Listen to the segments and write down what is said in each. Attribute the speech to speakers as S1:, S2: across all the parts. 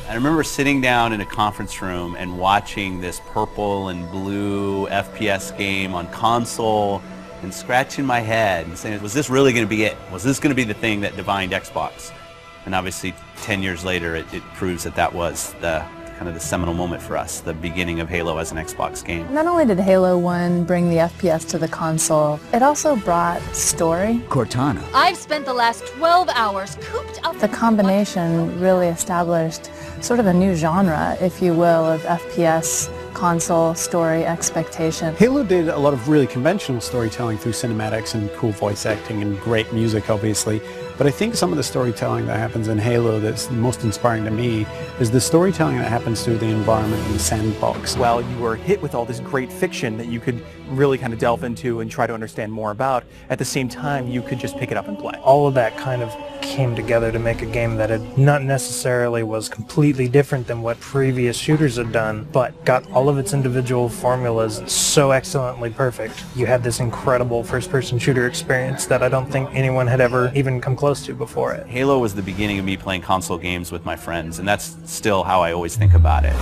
S1: I remember sitting down in a conference room and watching this purple and blue FPS game on console and scratching my head and saying, was this really going to be it? Was this going to be the thing that defined Xbox? And obviously 10 years later it proves that that was the kind of the seminal moment for us, the beginning of Halo as an Xbox game.
S2: Not only did Halo 1 bring the FPS to the console, it also brought story.
S3: Cortana.
S4: I've spent the last 12 hours cooped up.
S2: The combination really established sort of a new genre, if you will, of FPS console story expectation.
S5: Halo did a lot of really conventional storytelling through cinematics and cool voice acting and great music, obviously. But I think some of the storytelling that happens in Halo that's most inspiring to me is the storytelling that happens through the environment in the sandbox.
S6: While you were hit with all this great fiction that you could really kind of delve into and try to understand more about, at the same time you could just pick it up and play.
S7: All of that kind of came together to make a game that had not necessarily was completely different than what previous shooters had done, but got all of its individual formulas so excellently perfect. You had this incredible first-person shooter experience that I don't think anyone had ever even come close to before it.
S1: Halo was the beginning of me playing console games with my friends, and that's still how I always think about it.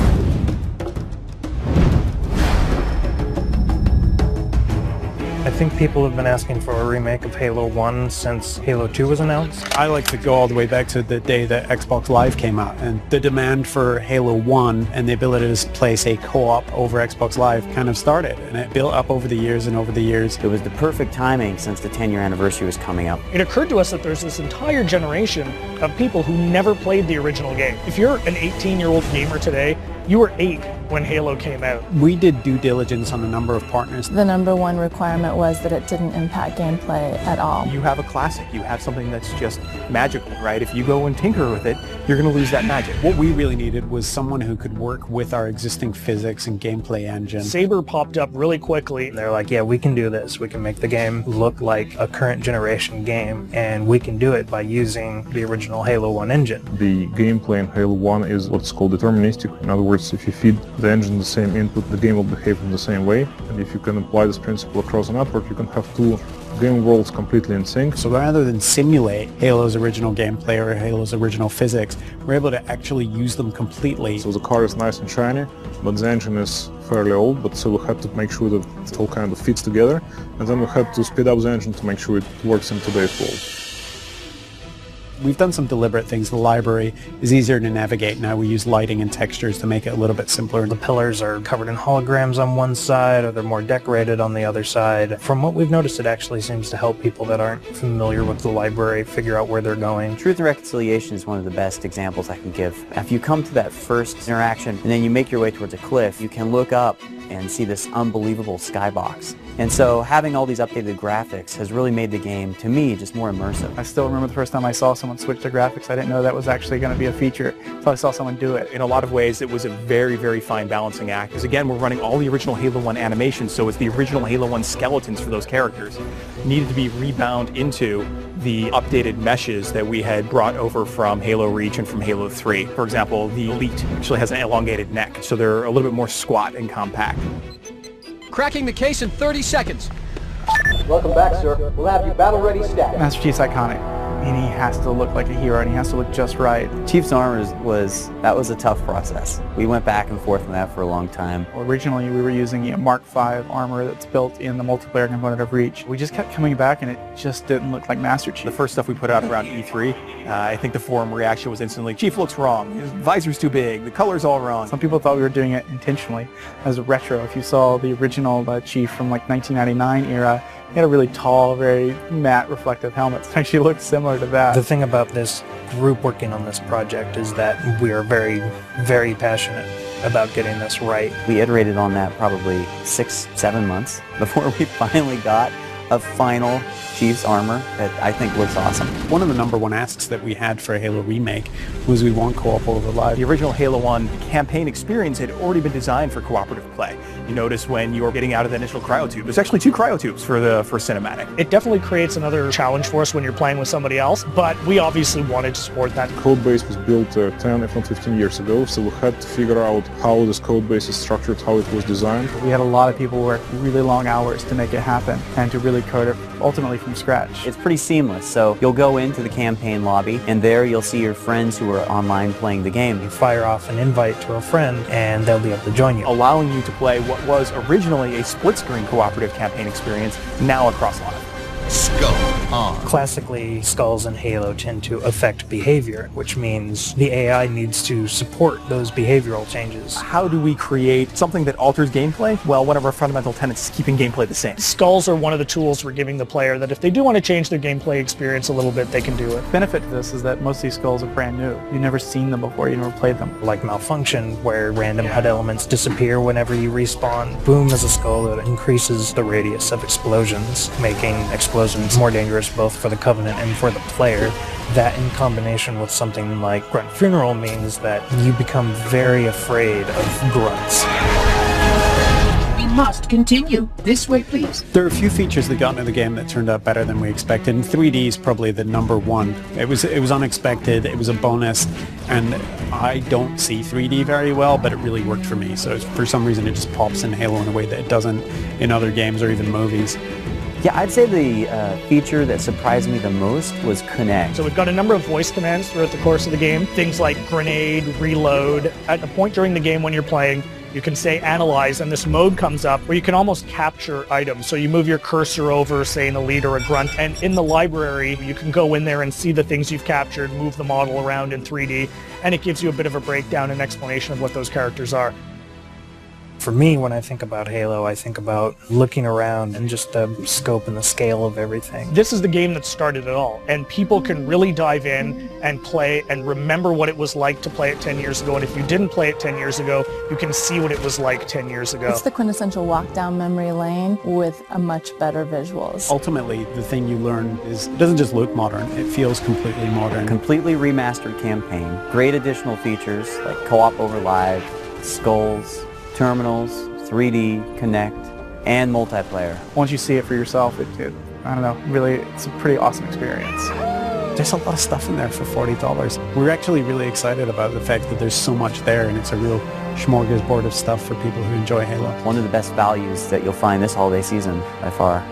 S7: I think people have been asking for a remake of Halo 1 since Halo 2 was announced.
S5: I like to go all the way back to the day that Xbox Live came out, and the demand for Halo 1 and the ability to play, say, co-op over Xbox Live kind of started, and it built up over the years and over the years.
S3: It was the perfect timing since the 10-year anniversary was coming up.
S8: It occurred to us that there's this entire generation of people who never played the original game. If you're an 18-year-old gamer today, you were 8 when Halo came out.
S5: We did due diligence on a number of partners.
S2: The number one requirement was that it didn't impact gameplay at all.
S6: You have a classic, you have something that's just magical, right? If you go and tinker with it, you're going to lose that magic.
S5: What we really needed was someone who could work with our existing physics and gameplay engine.
S8: Saber popped up really quickly.
S7: They're like, yeah, we can do this. We can make the game look like a current generation game, and we can do it by using the original Halo 1 engine.
S9: The gameplay in Halo 1 is what's called deterministic. In other words, if you feed the engine the same input, the game will behave in the same way. And if you can apply this principle across a network, you can have two game worlds completely in sync.
S5: So rather than simulate Halo's original gameplay or Halo's original physics, we're able to actually use them completely.
S9: So the car is nice and shiny, but the engine is fairly old, but so we had to make sure that it all kind of fits together. And then we had to speed up the engine to make sure it works in today's world.
S5: We've done some deliberate things. The library is easier to navigate now. We use lighting and textures to make it a little bit simpler.
S7: The pillars are covered in holograms on one side, or they're more decorated on the other side. From what we've noticed, it actually seems to help people that aren't familiar with the library figure out where they're going.
S3: Truth and Reconciliation is one of the best examples I can give. If you come to that first interaction and then you make your way towards a cliff, you can look up and see this unbelievable skybox. And so having all these updated graphics has really made the game, to me, just more immersive.
S10: I still remember the first time I saw someone switch their graphics. I didn't know that was actually going to be a feature until I saw someone do it.
S6: In a lot of ways, it was a very, very fine balancing act. Because again, we're running all the original Halo 1 animations, so it's the original Halo 1 skeletons for those characters needed to be rebound into the updated meshes that we had brought over from Halo Reach and from Halo 3. For example, the Elite actually has an elongated neck, so they're a little bit more squat and compact.
S11: Cracking the case in 30 seconds.
S12: Welcome back, sir. We'll have you battle ready stat.
S10: Master Chief's iconic, and he has to look like a hero, and he has to look just right.
S3: Chief's armor that was a tough process. We went back and forth on that for a long time.
S10: Originally, we were using a Mark V armor that's built in the multiplayer component of Reach. We just kept coming back, and it just didn't look like Master Chief.
S6: The first stuff we put out around E3, I think the forum reaction was instantly, Chief looks wrong, his visor's too big, the color's all wrong.
S10: Some people thought we were doing it intentionally as a retro. If you saw the original Chief from like 1999 era, he had a really tall, very matte reflective helmet. It actually looked similar to that.
S7: The thing about this group working on this project is that we are very, very passionate about getting this right.
S3: We iterated on that probably 6-7 months before we finally got a final Chief's armor that I think looks awesome.
S5: One of the number one asks that we had for a Halo remake was we want co-op over live.
S6: The original Halo 1 campaign experience had already been designed for cooperative play. You notice when you're getting out of the initial cryotube, there's actually 2 cryotubes for cinematic.
S8: It definitely creates another challenge for us when you're playing with somebody else, but we obviously wanted to support that.
S9: The code base was built 10, if not 15 years ago, so we had to figure out how this code base is structured, how it was designed.
S10: We had a lot of people work really long hours to make it happen and to really really code it ultimately from scratch.
S3: It's pretty seamless, so you'll go into the campaign lobby, and there you'll see your friends who are online playing the game.
S7: You fire off an invite to a friend, and they'll be able to join you.
S6: Allowing you to play what was originally a split-screen cooperative campaign experience, now across live.
S13: Skull on.
S7: Classically, skulls in Halo tend to affect behavior, which means the AI needs to support those behavioral changes.
S6: How do we create something that alters gameplay? Well, one of our fundamental tenets is keeping gameplay the same.
S8: Skulls are one of the tools we're giving the player that if they do want to change their gameplay experience a little bit, they can do it.
S10: The benefit to this is that most of these skulls are brand new. You've never seen them before, you never played them.
S7: Like Malfunction, where random HUD elements disappear whenever you respawn. Boom is a skull that increases the radius of explosions, making explosions more dangerous both for the Covenant and for the player. That in combination with something like Grunt Funeral means that you become very afraid of grunts.
S13: We must continue. This way, please.
S5: There are a few features that got into the game that turned out better than we expected, and 3D is probably the number one. It was unexpected, it was a bonus, and I don't see 3D very well, but it really worked for me. So for some reason it just pops in Halo in a way that it doesn't in other games or even movies.
S3: Yeah, I'd say the feature that surprised me the most was Connect.
S8: So we've got a number of voice commands throughout the course of the game. Things like grenade, reload. At a point during the game when you're playing, you can say analyze, and this mode comes up where you can almost capture items. So you move your cursor over, say, an elite or a grunt, and in the library, you can go in there and see the things you've captured, move the model around in 3D, and it gives you a bit of a breakdown and explanation of what those characters are.
S7: For me, when I think about Halo, I think about looking around and just the scope and the scale of everything.
S8: This is the game that started it all, and people can really dive in and play and remember what it was like to play it 10 years ago, and if you didn't play it 10 years ago, you can see what it was like 10 years ago.
S2: It's the quintessential walk down memory lane with a much better visuals.
S5: Ultimately, the thing you learn is it doesn't just look modern, it feels completely modern.
S3: Completely remastered campaign, great additional features like co-op over live, skulls, terminals, 3D, Connect, and multiplayer.
S10: Once you see it for yourself, I don't know, really, it's a pretty awesome experience.
S5: There's a lot of stuff in there for $40. We're actually really excited about the fact that there's so much there, and it's a real smorgasbord of stuff for people who enjoy Halo.
S3: One of the best values that you'll find this holiday season by far.